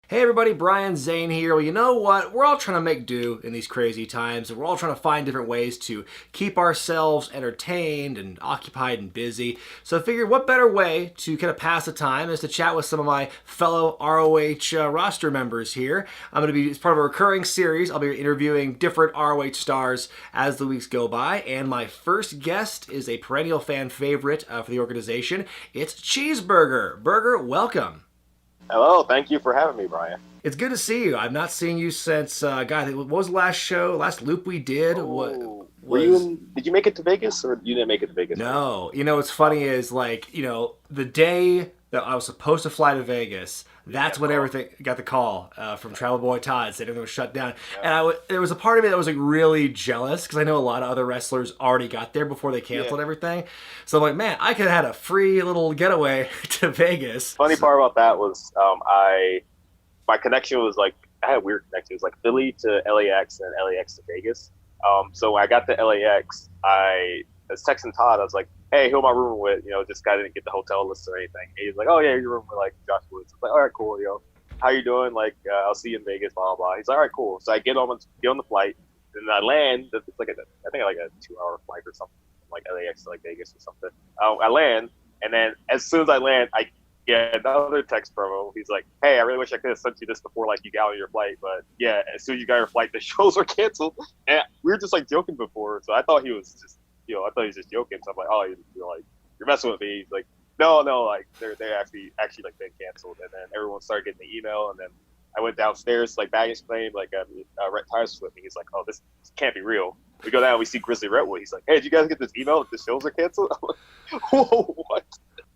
Hey everybody, Brian Zane here. Well, you know what? We're all trying to make do in these crazy times, and we're all trying to find different ways to keep ourselves entertained and occupied and busy. So I figured what better way to kind of pass the time is to chat with some of my fellow ROH roster members here. I'm going to be, it's part of a recurring series, I'll be interviewing different ROH stars as the weeks go by, and my first guest is a perennial fan favorite for the organization. It's Cheeseburger. Burger, welcome. Hello, thank you for having me, Brian. It's good to see you. I've not seen you since, God, what was the last show, last loop we did? Oh, did you make it to Vegas, or you didn't make it to Vegas? No. You know, what's funny is, like, you know, the day that I was supposed to fly to Vegas, that's when everything got the call from Travel Boy Todd, said everything was shut down. Yeah. And there was a part of me that was, like, really jealous, because I know a lot of other wrestlers already got there before they canceled everything. So I'm like, man, I could have had a free little getaway to Vegas. Funny part about that was my connection was, like, I had a weird connection. It was, like, Philly to LAX and LAX to Vegas. So when I got to LAX, I was texting Todd. I was like, hey, who am I rooming with? You know, this guy didn't get the hotel list or anything. And he's like, oh, yeah, you're rooming with, like, Josh Woods. I was like, all right, cool, yo. How you doing? Like, I'll see you in Vegas, blah, blah, blah. He's like, all right, cool. So I get on the flight, and I land. It's like I think like a 2-hour flight or something, from like LAX to like Vegas or something. I land, and then as soon as I land, I get another text from him. He's like, hey, I really wish I could have sent you this before like you got on your flight, but yeah, as soon as you got your flight, the shows were canceled. And we were just like joking before, so I thought he was just, I thought he was just joking. So I'm like, oh, you're messing with me. He's like, no, like they actually like been canceled. And then everyone started getting the email, and then I went downstairs, like baggage claim, like Rhett Tires was with me. He's like, oh, this can't be real. We go down, we see Grizzly Redwood. He's like, hey, did you guys get this email that the shows are canceled? I'm like, whoa, what?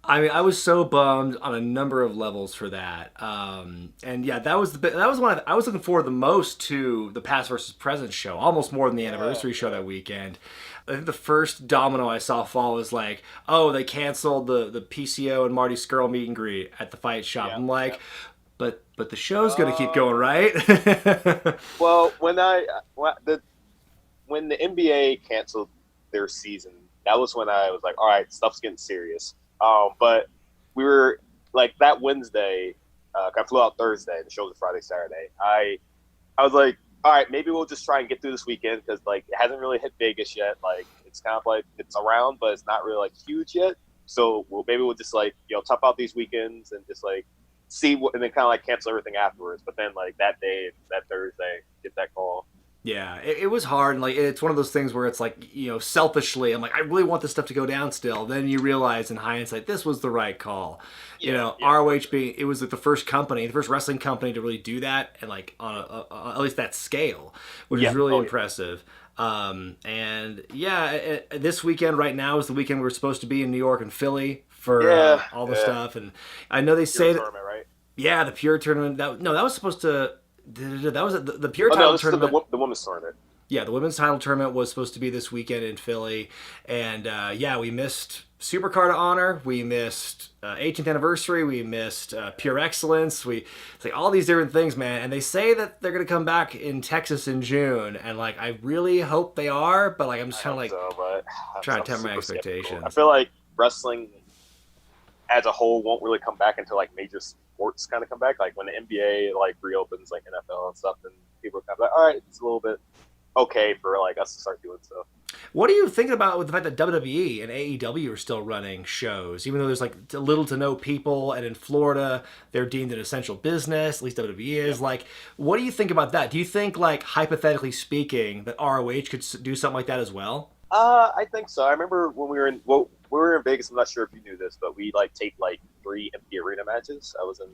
I mean, I was so bummed on a number of levels for that, and yeah, that was one I was looking forward the most to the past versus present show, almost more than the anniversary show that weekend. I think the first domino I saw fall was like, oh, they canceled the PCO and Marty Skrull meet and greet at the fight shop. I'm like, but the show's gonna keep going, right? Well, when the NBA canceled their season, that was when I was like, all right, stuff's getting serious. But we were like that Wednesday. I flew out Thursday. The show was Friday, Saturday. I was like, all right, maybe we'll just try and get through this weekend because like it hasn't really hit Vegas yet. Like it's kind of like it's around, but it's not really like huge yet. So maybe we'll just like tough out these weekends and just like see what, and then kind of like cancel everything afterwards. But then like that day, that Thursday, get that call. Yeah, it was hard, and like it's one of those things where it's like, selfishly, I'm like, I really want this stuff to go down still. Then you realize in hindsight, this was the right call. ROH being, it was like the first wrestling company to really do that, and like on at least that scale, which is really impressive. And yeah, this weekend right now is the weekend we're supposed to be in New York and Philly for all the stuff, and I know they say that. Tournament, right? Yeah, the Pure tournament. That was supposed to. That was the Pure title tournament. The women's tournament. Yeah, the women's title tournament was supposed to be this weekend in Philly, and we missed Supercard of Honor, we missed 18th anniversary, we missed Pure Excellence, it's like all these different things, man. And they say that they're gonna come back in Texas in June, and like I really hope they are, but like I'm just kind of like trying to temper my expectations. Skeptical. I feel like wrestling as a whole won't really come back until like major sports kind of come back, like when the NBA like reopens, like NFL and stuff, and people are kind of like, all right, it's a little bit okay for like us to start doing stuff. What are you thinking about with the fact that WWE and AEW are still running shows, even though there's like little to no people, and in Florida they're deemed an essential business, at least WWE is. Like, what do you think about that? Do you think, like, hypothetically speaking, that ROH could do something like that as well? I think so. I remember when we were in Vegas. I'm not sure if you knew this, but we like taped like 3 empty arena matches. I was in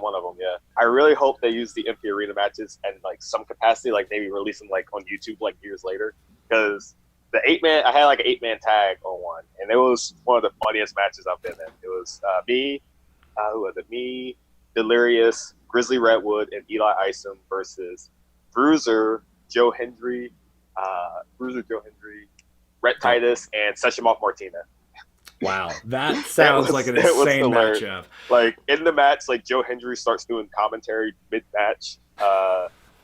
one of them. Yeah, I really hope they use the empty arena matches and like some capacity, like maybe release them like on YouTube like years later. Because the 8-man, I had like an 8-man tag on one, and it was one of the funniest matches I've been in. It was me, who was it? Me, Delirious, Grizzly Redwood, and Eli Isom versus Bruiser, Joe Hendry, Rhett Titus, and Seshimov Martina. Wow, that sounds like an insane matchup. Like in the match, like Joe Hendry starts doing commentary mid-match.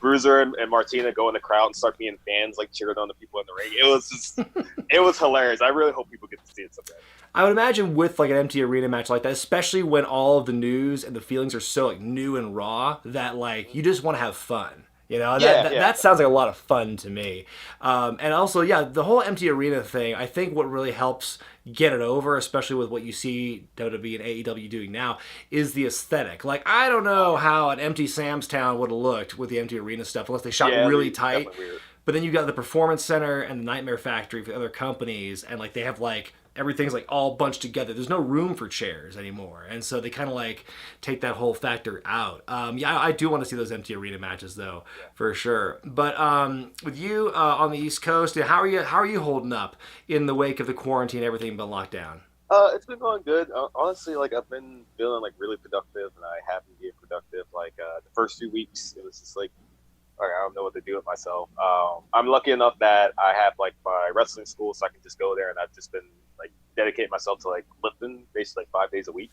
Bruiser and Martina go in the crowd and start being fans, like cheering on the people in the ring. It was hilarious. I really hope people get to see it someday. I would imagine with like an empty arena match like that, especially when all of the news and the feelings are so like new and raw, that like you just want to have fun. You know, Yeah, yeah. that sounds like a lot of fun to me. And also, yeah, the whole empty arena thing, I think what really helps get it over, especially with what you see WWE and AEW doing now, is the aesthetic. Like, I don't know how an empty Sam's Town would have looked with the empty arena stuff unless they shot Yeah, really it's tight. definitely weird. But then you got the Performance Center and the Nightmare Factory for the other companies, and like they have like everything's like all bunched together. There's no room for chairs anymore, and so they kind of like take that whole factor out. Yeah, I do want to see those empty arena matches though, for sure. But with you on the East Coast, how are you holding up in the wake of the quarantine? Everything been locked down. It's been going good. Honestly, like I've been feeling like really productive, and I have been being productive. Like the first 2 weeks, it was just like, all right, I don't know what to do with myself. I'm lucky enough that I have like my wrestling school, so I can just go there, and I've just been like dedicating myself to like lifting basically like 5 days a week,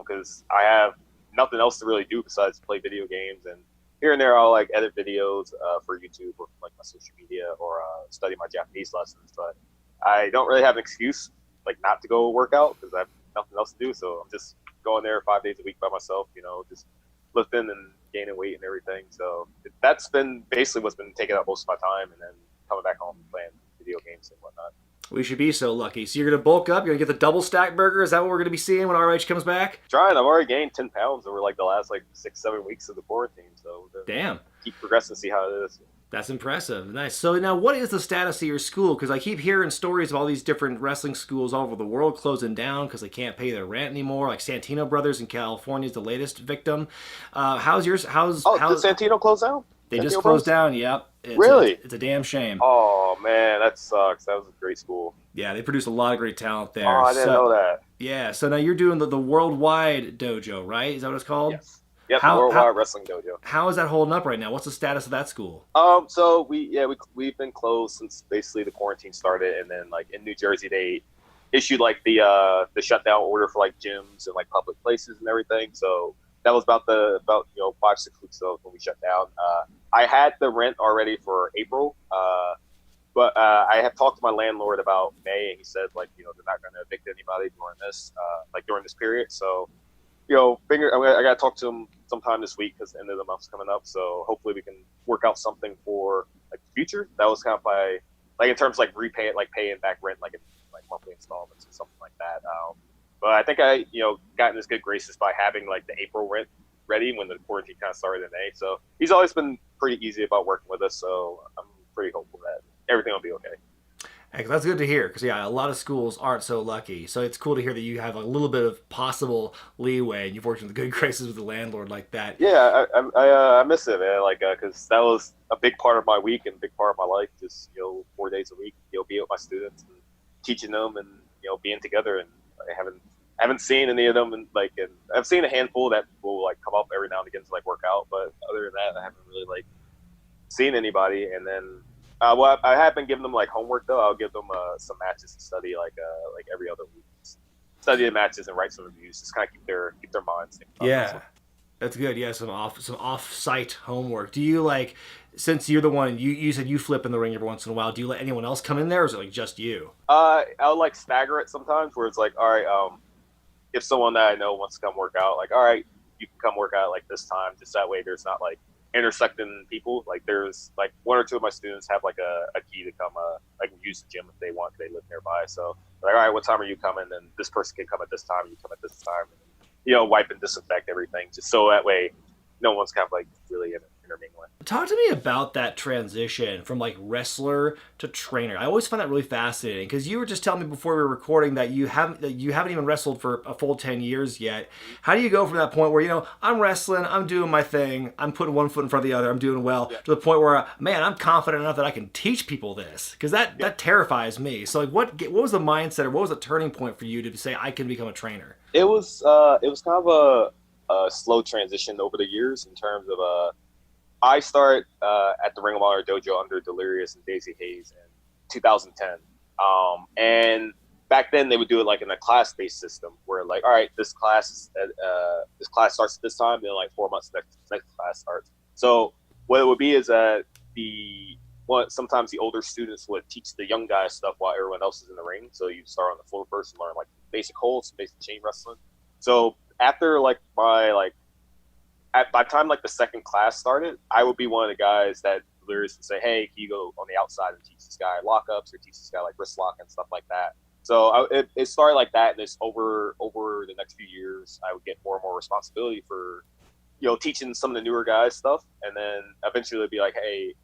because I have nothing else to really do besides play video games, and here and there I'll like edit videos for YouTube or like my social media or study my Japanese lessons. But I don't really have an excuse like not to go work out because I have nothing else to do. So I'm just going there 5 days a week by myself, you know, just lifting and gaining weight and everything. So that's been basically what's been taking up most of my time, and then coming back home and playing video games and whatnot. We should be so lucky. So you're going to bulk up? You're going to get the double stack burger? Is that what we're going to be seeing when ROH comes back? Trying. I've already gained 10 pounds over like the last like 6-7 weeks of the quarantine. So damn, keep progressing, see how it is. That's impressive. Nice. So now what is the status of your school? Because I keep hearing stories of all these different wrestling schools all over the world closing down because they can't pay their rent anymore. Like Santino Brothers in California is the latest victim. How's yours? Did How's Santino close down? They Santino just Bros? closed down, yep. Really? It's a damn shame. Oh, man, that sucks. That was a great school. Yeah, they produce a lot of great talent there. Oh, I didn't know that. Yeah, so now you're doing the worldwide dojo, right? Is that what it's called? Yes. Yep, the Worldwide Wrestling Dojo. How is that holding up right now? What's the status of that school? So we've been closed since basically the quarantine started, and then like in New Jersey they issued like the shutdown order for like gyms and like public places and everything. So that was about 5-6 weeks ago when we shut down. I had the rent already for April, but I have talked to my landlord about May, and he said like they're not going to evict anybody during this period. So I got to talk to him sometime this week because the end of the month's coming up. So hopefully we can work out something for like the future. That was kind of my like in terms of like paying back rent like in like monthly installments or something like that. But I think I got in his good graces by having like the April rent ready when the quarantine kind of started in May. So he's always been pretty easy about working with us. So I'm pretty hopeful that everything will be okay. Hey, that's good to hear because a lot of schools aren't so lucky. So it's cool to hear that you have a little bit of possible leeway and you've worked in the good graces with the landlord like that. Yeah, I miss it, man. Like, because that was a big part of my week and a big part of my life. Just 4 days a week, be with my students and teaching them and being together. And I haven't seen any of them, and I've seen a handful that will like come up every now and again to like work out. But other than that, I haven't really like seen anybody. And then. I have been giving them like homework though. I'll give them some matches to study like every other week. Study the matches and write some reviews. Just kind of keep their minds thinking about Yeah, that's good. Yeah, some off-site homework. Do you like since you're the one you said you flip in the ring every once in a while? Do you let anyone else come in there, or is it like just you? I'll like stagger it sometimes where it's like, all right, if someone that I know wants to come work out, like, all right, you can come work out like this time. Just that way, there's not like intersecting people. Like there's like one or two of my students have like a key to come like use the gym if they want. They live nearby, so like, all right, what time are you coming? And this person can come at this time, you come at this time, and, wipe and disinfect everything just so that way no one's kind of like really intermingling. Talk to me about that transition from like wrestler to trainer. I always find that really fascinating because you were just telling me before we were recording that you haven't even wrestled for a full 10 years yet. How do you go from that point where I'm wrestling, I'm doing my thing, I'm putting one foot in front of the other, I'm doing well, to the point where man, I'm confident enough that I can teach people this because that terrifies me. So like what was the mindset or what was the turning point for you to say I can become a trainer? It was kind of a slow transition over the years in terms of I started at the Ring of Honor dojo under Delirious and Daisy Hayes in 2010. And back then they would do it like in a class-based system where like, all right, this class starts at this time, then like 4 months next class starts. So what it would be is that sometimes the older students would teach the young guys stuff while everyone else is in the ring. So you start on the floor first and learn like basic holds, basic chain wrestling. So after like by the time like the second class started, I would be one of the guys that literally would say, "Hey, can you go on the outside and teach this guy lockups or teach this guy like wrist lock and stuff like that?" So it started like that, and it's over the next few years, I would get more and more responsibility for, teaching some of the newer guys stuff, and then eventually it'd be like, "Hey,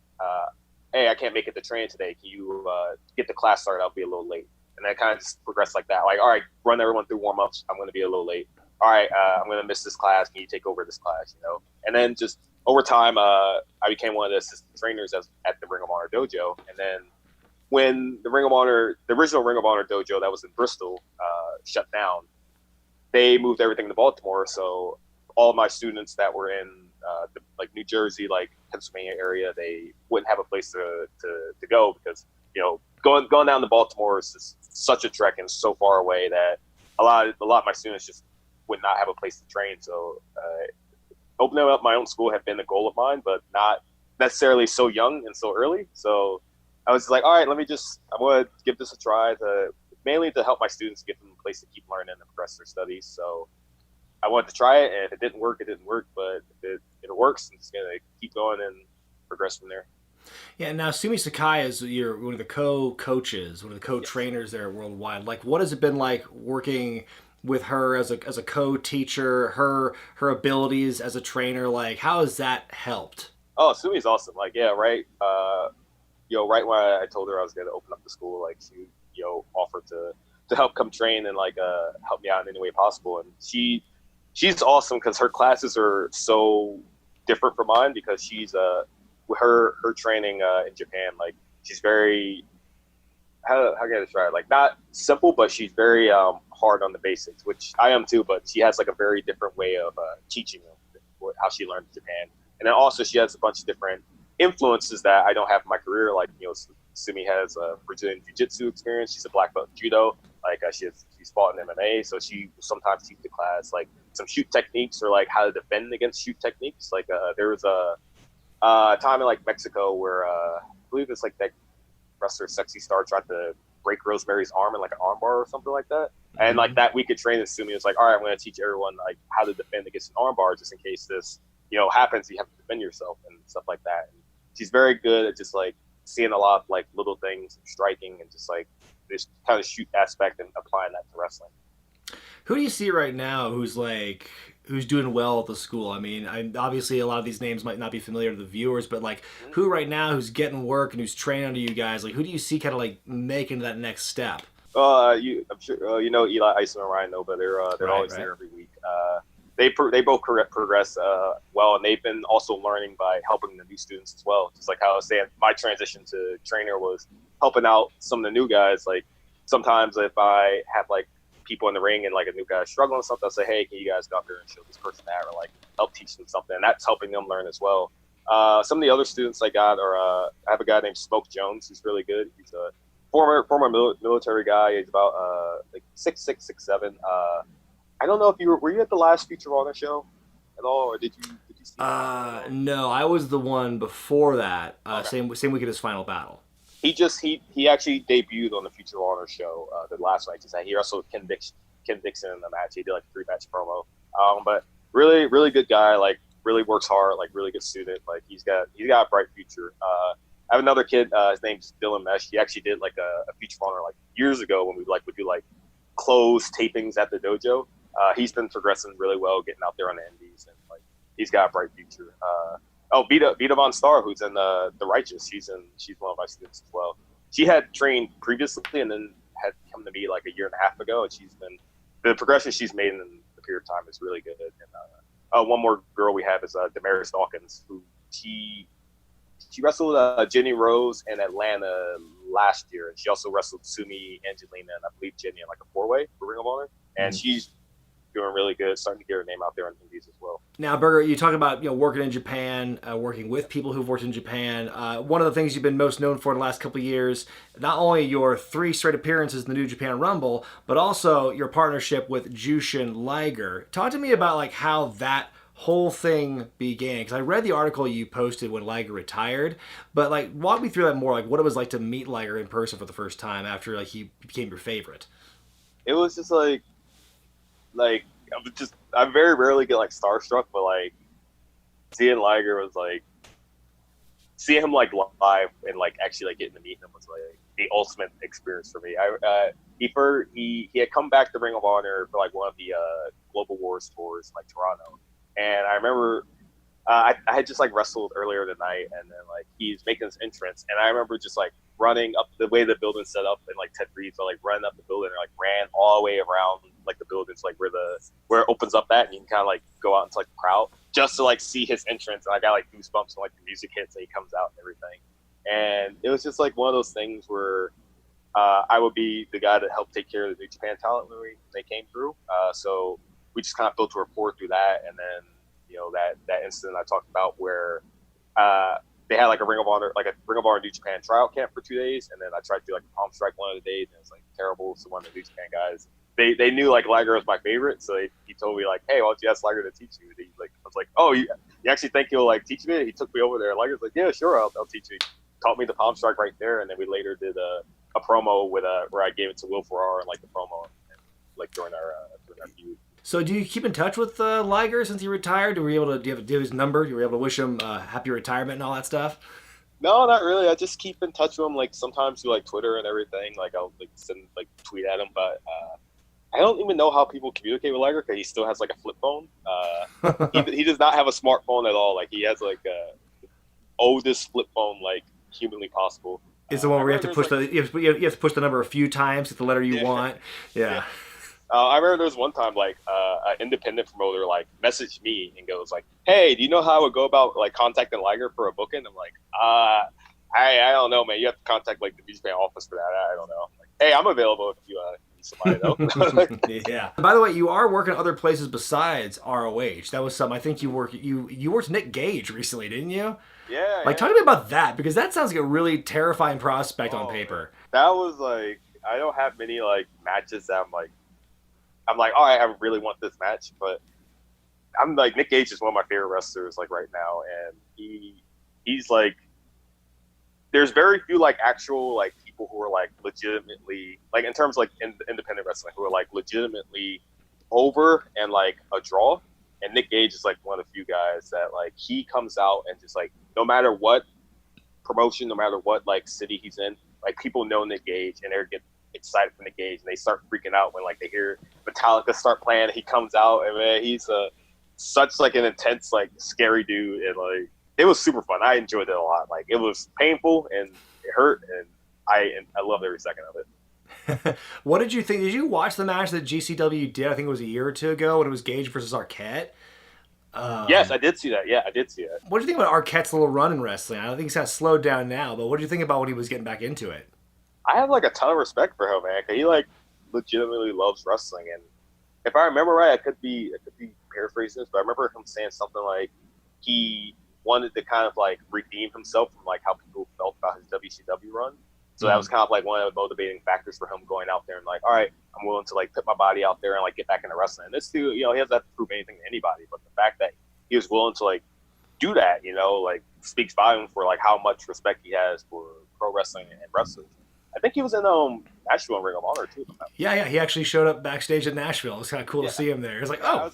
I can't make it to train today. Can you get the class started? I'll be a little late." And then kind of just progressed like that. Like, all right, run everyone through warm ups. I'm going to be a little late. All right, I'm going to miss this class. Can you take over this class? And then just over time, I became one of the assistant trainers at the Ring of Honor dojo. And then when the original Ring of Honor dojo that was in Bristol, shut down, they moved everything to Baltimore. So all of my students that were in like New Jersey, like Pennsylvania area, they wouldn't have a place to go because going down to Baltimore is just such a trek and so far away that a lot of my students just would not have a place to train. So opening up my own school had been a goal of mine, but not necessarily so young and so early. So I was like, all right, I'm going to give this a try, mainly to help my students, give them a place to keep learning and progress their studies. So I wanted to try it, and if it didn't work, it didn't work. But if it works, I'm just going to keep going and progress from there. Yeah, now Sumi Sakai is one of the co-coaches, one of the co-trainers there worldwide. Like, what has it been like working with her as a co-teacher, her abilities as a trainer? Like, how has that helped? Oh, Sumi's awesome. Like, yeah, right. Right when I told her I was going to open up the school, like she, offered to help come train and like help me out in any way possible. And she's awesome because her classes are so different from mine because she's her training in Japan, like she's very how can I describe it? Like not simple, but she's very hard on the basics, which I am too. But she has like a very different way of teaching them how she learned in Japan, and then also she has a bunch of different influences that I don't have in my career. Like Sumi has a Brazilian Jiu-Jitsu experience. She's a black belt in judo. Like she's fought in MMA, so she will sometimes teach the class like some shoot techniques or like how to defend against shoot techniques. Like there was a time in like Mexico where I believe it's like that wrestler Sexy Star tried to break Rosemary's arm in like an armbar or something like that. Mm-hmm. And like that week of training, Sumi was like, all right, I'm going to teach everyone like how to defend against an armbar just in case this, happens. You have to defend yourself and stuff like that. And she's very good at just like seeing a lot of like little things and striking and just like this kind of shoot aspect and applying that to wrestling. Who do you see right now who's doing well at the school? I mean, obviously a lot of these names might not be familiar to the viewers, but like who right now who's getting work and who's training under you guys? Like who do you see kind of like making that next step? I'm sure Eli, Isom, and Ryan Nova. They're always there every week. They both progress well, and they've been also learning by helping the new students as well. Just like how I was saying, my transition to trainer was helping out some of the new guys. Like sometimes if I have like people in the ring and like a new guy struggling with something, I'll say, hey, can you guys go out there and show this person that, or like help teach them something? And that's helping them learn as well. Some of the other students I got are I have a guy named Smoke Jones who's really good. He's a former military guy. He's about like 6'6", 6'7". I don't know if were you at the last Future Honor show at all, or did you see that? No, I was the one before that. Okay. Same week at his final battle. He actually debuted on the Future Honor show the last night. He wrestled Ken Dixon in the match. He did like a 3-match promo. But really, really good guy. Like really works hard. Like really good student. Like he's got a bright future. I have another kid. His name's Dylan Mesh. He actually did like a Future Honor like years ago when we would do like closed tapings at the dojo. He's been progressing really well, getting out there on the indies, and like he's got a bright future. Vita Von Star, who's in the Righteous, she's one of my students as well. She had trained previously and then had come to me like a year and a half ago, and the progression she's made in the period of time is really good. And one more girl we have is Damaris Dawkins, who she wrestled Jenny Rose in Atlanta last year, and she also wrestled Sumi, Angelina, and I believe Jenny in like a 4-way for Ring of Honor, and she's doing really good, starting to get her name out there in indies as well. Now, Burger, you talk about working in Japan, working with people who've worked in Japan. One of the things you've been most known for in the last couple of years, not only your 3 straight appearances in the New Japan Rumble, but also your partnership with Jushin Liger. Talk to me about like how that whole thing began, because I read the article you posted when Liger retired, but like walk me through that more, like what it was like to meet Liger in person for the first time after like he became your favorite. it was just like I very rarely get like starstruck, but like seeing Liger was like seeing him like live and like actually like getting to meet him was like the ultimate experience for me. He had come back to Ring of Honor for like one of the Global Wars tours in like Toronto, and I remember I had just like wrestled earlier tonight, and then like he's making his entrance, and I remember just like running up the way the building's set up, and like Ted Reeves, I like running up the building, and like ran all the way around like the buildings, like where it opens up at, and you can kind of like go out into like the crowd just to like see his entrance, and I got like goosebumps when like the music hits and he comes out and everything, and it was just like one of those things where I would be the guy that helped take care of the New Japan talent when they came through, so we just kind of built a rapport through that, and then that incident I talked about where they had like a Ring of Honor New Japan tryout camp for 2 days, and then I tried to do like a palm strike one of the days, and it was like terrible. So one of the New Japan guys, they knew like Liger was my favorite, so he told me like, hey, why don't you ask Liger to teach you? I was like, oh, you actually think he'll like teach me? He took me over there. Liger's like, yeah, sure, I'll teach you. He taught me the palm strike right there, and then we later did a promo with where I gave it to Will Ferrara and like the promo, and, like during our feud. So do you keep in touch with Liger since he retired? Do you have his number? You were able to wish him happy retirement and all that stuff? No, not really. I just keep in touch with him, like sometimes through like Twitter and everything. Like I'll like send like tweet at him, but I don't even know how people communicate with Liger because he still has like a flip phone. He does not have a smartphone at all. Like he has like the oldest flip phone like humanly possible. It's the one where you have to push you have to push the number a few times to get the letter you want. Yeah. I remember there was one time like an independent promoter like messaged me and goes like, "Hey, do you know how I would go about like contacting Liger for a booking?" I'm like, I don't know, man. You have to contact like the New Japan office for that. I don't know. I'm like, hey, I'm available if you need somebody though. Yeah. By the way, you are working other places besides ROH. That was something I think you worked Nick Gage recently, didn't you? Yeah. Like, talk to me about that because that sounds like a really terrifying prospect on paper. That was like, I don't have many like matches that I'm like, all right, I really want this match, but I'm like, Nick Gage is one of my favorite wrestlers like right now, and he's like, there's very few like actual like people who are like legitimately like in terms of like independent wrestling who are like legitimately over and like a draw, and Nick Gage is like one of the few guys that like he comes out and just like no matter what promotion, no matter what like city he's in, like people know Nick Gage and they're getting excited for Nick Gage, and they start freaking out when like they hear Metallica start playing. He comes out, and man, he's such like an intense, like scary dude, and like it was super fun. I enjoyed it a lot. Like it was painful and it hurt, and I loved every second of it. What did you think? Did you watch the match that GCW did? I think it was a year or two ago when it was Gage versus Arquette. Yes, I did see that. Yeah, I did see it. What do you think about Arquette's little run in wrestling? I don't think he's kind of slowed down now, but what do you think about when he was getting back into it? I have like a ton of respect for him, man. 'Cause he like legitimately loves wrestling, and if I remember right, I could be paraphrasing this, but I remember him saying something like he wanted to kind of like redeem himself from like how people felt about his WCW run. So that was kind of like one of the motivating factors for him going out there and like, all right, I'm willing to like put my body out there and like get back into wrestling. And this dude, he doesn't have to prove anything to anybody, but the fact that he was willing to like do that, like speaks volumes for like how much respect he has for pro wrestling and wrestlers. I think he was in Nashville and Ring of Honor too. Yeah, he actually showed up backstage at Nashville. It was kind of cool to see him there. It was like, oh.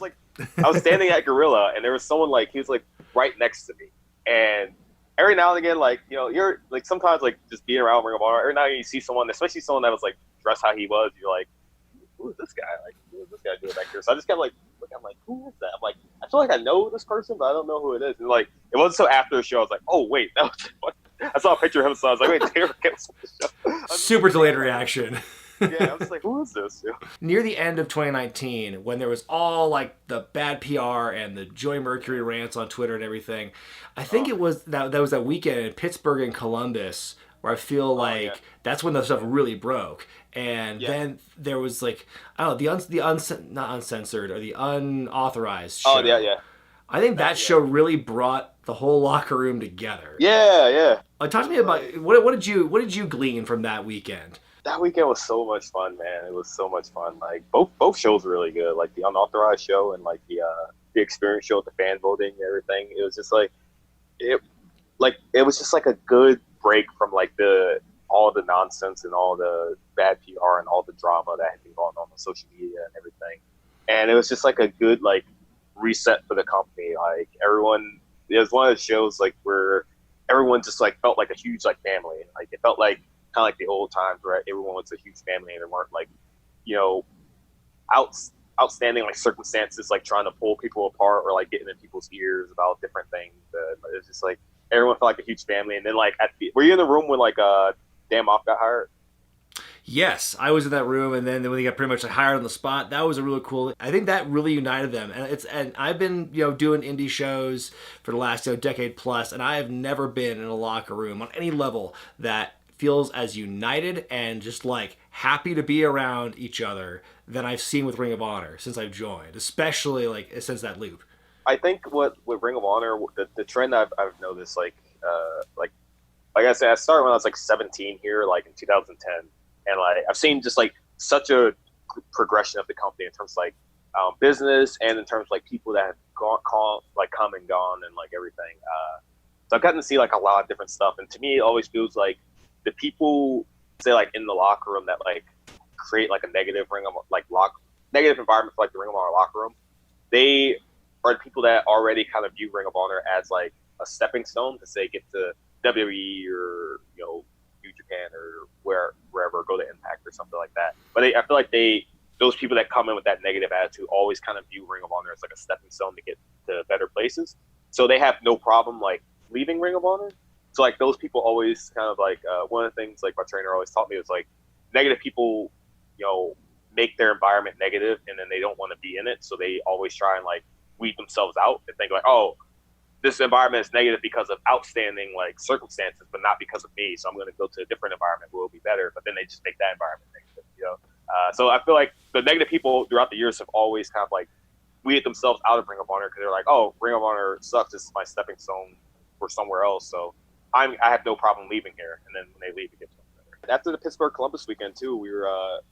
I was standing at Gorilla, and there was someone like he was like right next to me, and every now and again, like you're like sometimes like just being around Ring of Honor, every now and then you see someone, especially someone that was like dressed how he was, you're like, who is this guy? Like, who is this guy doing back here? So I just kept like looking, I'm like, who is that? I'm like, I feel like I know this person, but I don't know who it is. And like, it wasn't so after the show, I was like, oh wait, that was what? I saw a picture of him, so I was like, wait, Taylor canceled the show. Super delayed reaction. Yeah, I was like, who is this? Yeah. Near the end of 2019, when there was all like the bad PR and the Joey Mercury rants on Twitter and everything, I think it was that was that weekend in Pittsburgh and Columbus where I feel like that's when the stuff really broke. And then there was like, I don't know, not uncensored or the unauthorized show. Oh, yeah. I think that show really brought the whole locker room together. Yeah. Talk to me about what did you glean from that weekend? That weekend was so much fun, man. It was so much fun. Like both shows were really good. Like the unauthorized show and like the experience show with the fan voting and everything. It was just like it was just like a good break from like all the nonsense and all the bad PR and all the drama that had been going on social media and everything. And it was just like a good like reset for the company. Like everyone, it was one of the shows like where everyone just like felt like a huge like family. Like it felt like kind of like the old times where everyone was a huge family and there weren't like, you know, outstanding like circumstances like trying to pull people apart or like getting in people's ears about different things. It was just like everyone felt like a huge family. And then like were you in the room when like Dan Moff got hired? Yes, I was in that room, and then when they got pretty much like hired on the spot, that was a really cool. I think that really united them, and I've been doing indie shows for the last decade plus, and I have never been in a locker room on any level that feels as united and just like happy to be around each other than I've seen with Ring of Honor since I've joined, especially like since that loop. I think with Ring of Honor, the trend I've noticed like I said, I started when I was like 17 here, like in 2010. And like I've seen just like such a progression of the company in terms of like business and in terms of like people that have come and gone and like everything. So I've gotten to see like a lot of different stuff, and to me, it always feels like the people say like in the locker room that like create like a negative negative environment for like the Ring of Honor locker room. They are the people that already kind of view Ring of Honor as like a stepping stone to say get to WWE or New Japan or wherever, go to Impact or something like that. But I feel like those people that come in with that negative attitude always kind of view Ring of Honor as like a stepping stone to get to better places. So they have no problem like leaving Ring of Honor. So like those people always kind of like one of the things like my trainer always taught me was like negative people, make their environment negative and then they don't want to be in it. So they always try and like weed themselves out and think like, oh, this environment is negative because of outstanding like circumstances, but not because of me. So I'm going to go to a different environment where it'll be better. But then they just make that environment negative, So I feel like the negative people throughout the years have always kind of like weeded themselves out of Ring of Honor because they're like, oh, Ring of Honor sucks. This is my stepping stone for somewhere else. So I have no problem leaving here. And then when they leave, it gets better. After the Pittsburgh Columbus weekend too, we were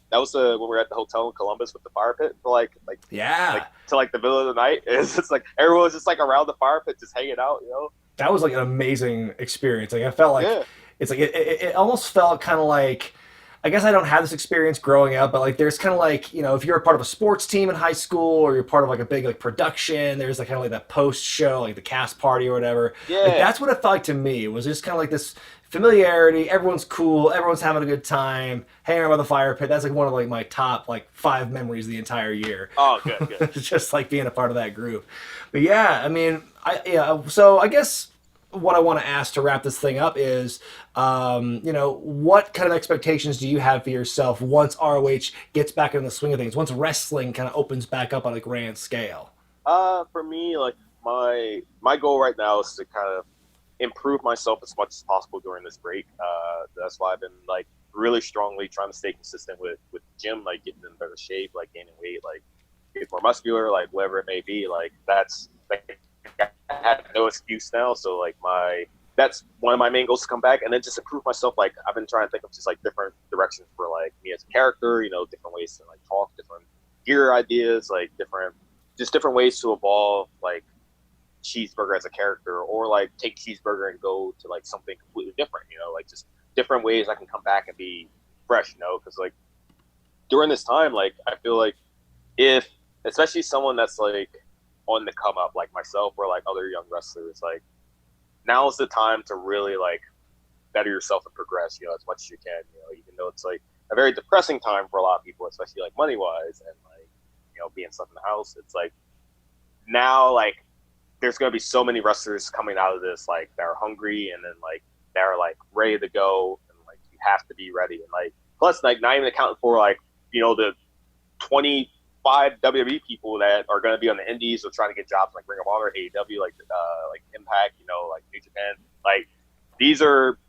that was when we were at the hotel in Columbus with the fire pit for till like the middle of the night. It's just like everyone was just like around the fire pit just hanging out, That was like an amazing experience. Like I felt like it's like it almost felt kind of like, I guess I don't have this experience growing up, but like there's kind of like, if you're a part of a sports team in high school or you're part of like a big like production, there's like kind of like that post show, like the cast party or whatever. Yeah. Like that's what it felt like to me. It was just kind of like this familiarity. Everyone's cool. Everyone's having a good time. Hanging around by the fire pit. That's like one of like my top like 5 memories of the entire year. Oh, good. It's just like being a part of that group. But yeah, I mean, so I guess what I want to ask to wrap this thing up is, what kind of expectations do you have for yourself once ROH gets back in the swing of things, once wrestling kind of opens back up on a grand scale? For me, like my goal right now is to kind of improve myself as much as possible during this break. That's why I've been like really strongly trying to stay consistent with the gym, like getting in better shape, like gaining weight, like get more muscular, like whatever it may be. Like that's like I have no excuse now. So like that's one of my main goals to come back and then just improve myself. Like I've been trying to think of just like different directions for like me as a character, different ways to like talk, different gear ideas, like different ways to evolve like Cheeseburger as a character, or like take Cheeseburger and go to like something completely different, like just different ways I can come back and be fresh, because like during this time, like I feel like if especially someone that's like on the come up like myself or like other young wrestlers, like now's the time to really like better yourself and progress, as much as you can, even though it's like a very depressing time for a lot of people, especially like money wise and like, being stuck in the house. It's like now like there's going to be so many wrestlers coming out of this, like that are hungry and then like that are like ready to go, and like you have to be ready. And like plus like not even accounting for like the 25 WWE people that are going to be on the indies or trying to get jobs like Ring of Honor, AEW, like Impact, like New Japan. Like these are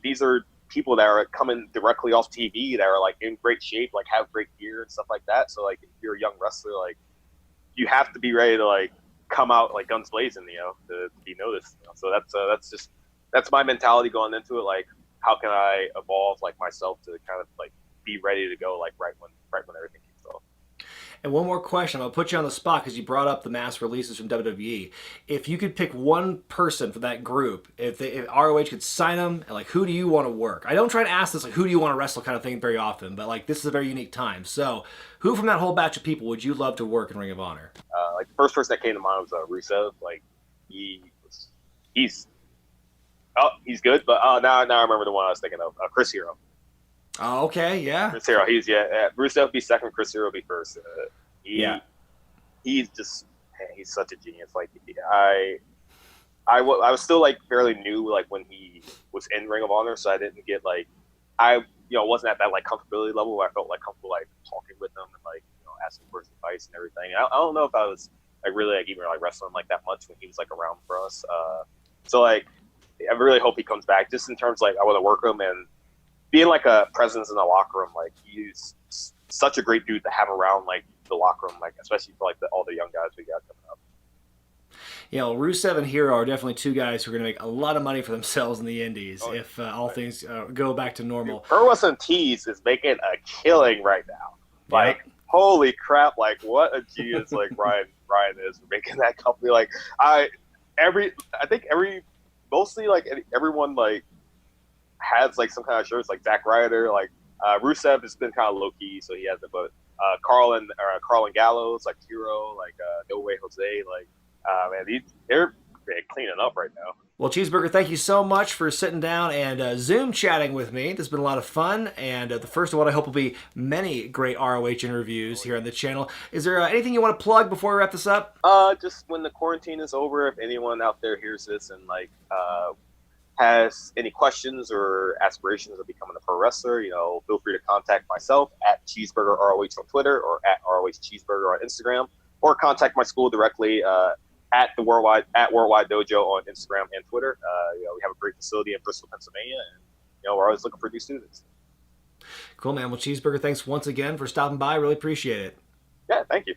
these are people that are coming directly off TV that are like in great shape, like have great gear and stuff like that. So like if you're a young wrestler, like you have to be ready to like come out like guns blazing, to be noticed. So that's my mentality going into it. Like, how can I evolve like myself to kind of like be ready to go like right when everything kicks off. And one more question. I'm going to put you on the spot because you brought up the mass releases from WWE. If you could pick one person for that group, if ROH could sign them, like, who do you want to work? I don't try to ask this, like, who do you want to wrestle kind of thing very often, but, like, this is a very unique time. So who from that whole batch of people would you love to work in Ring of Honor? Like, the first person that came to mind was Rusev. Like, he's good, but now I remember the one I was thinking of, Chris Hero. Oh, okay, yeah. Chris Hero, Rusev would be second, Chris Hero would be first. He's just, man, he's such a genius. Like, I was still like fairly new, like when he was in Ring of Honor, so I didn't get like, wasn't at that like comfortability level where I felt like comfortable like talking with him and like asking for his advice and everything. I don't know if I was like really like even like wrestling like that much when he was like around for us. So like I really hope he comes back. Just in terms like I want to work him and being like a presence in the locker room. Like he's such a great dude to have around like the locker room, like especially for like all the young guys we got coming up. Rusev and Hero are definitely two guys who are going to make a lot of money for themselves in the indies if all things go back to normal. Pro Wrestling Tees is making a killing right now. Like, holy crap, like what a genius like Ryan is for making that company. Like mostly like everyone like has like some kind of shirts, like Zack Ryder, like Rusev has been kind of low key, so he hasn't, but Carl and Gallows, like Hero, like No Way Jose, like man, they're cleaning up right now. Well, Cheeseburger, thank you so much for sitting down and Zoom chatting with me. This has been a lot of fun, and the first of what I hope will be many great ROH interviews here on the channel. Is there anything you want to plug before we wrap this up? Just when the quarantine is over, if anyone out there hears this and like has any questions or aspirations of becoming a pro wrestler, feel free to contact myself at Cheeseburger ROH on Twitter or at ROH Cheeseburger on Instagram, or contact my school directly at Worldwide Dojo on Instagram and Twitter. We have a great facility in Bristol, Pennsylvania, and we're always looking for new students. Cool, man. Well, Cheeseburger, thanks once again for stopping by. Really appreciate it. Yeah, thank you.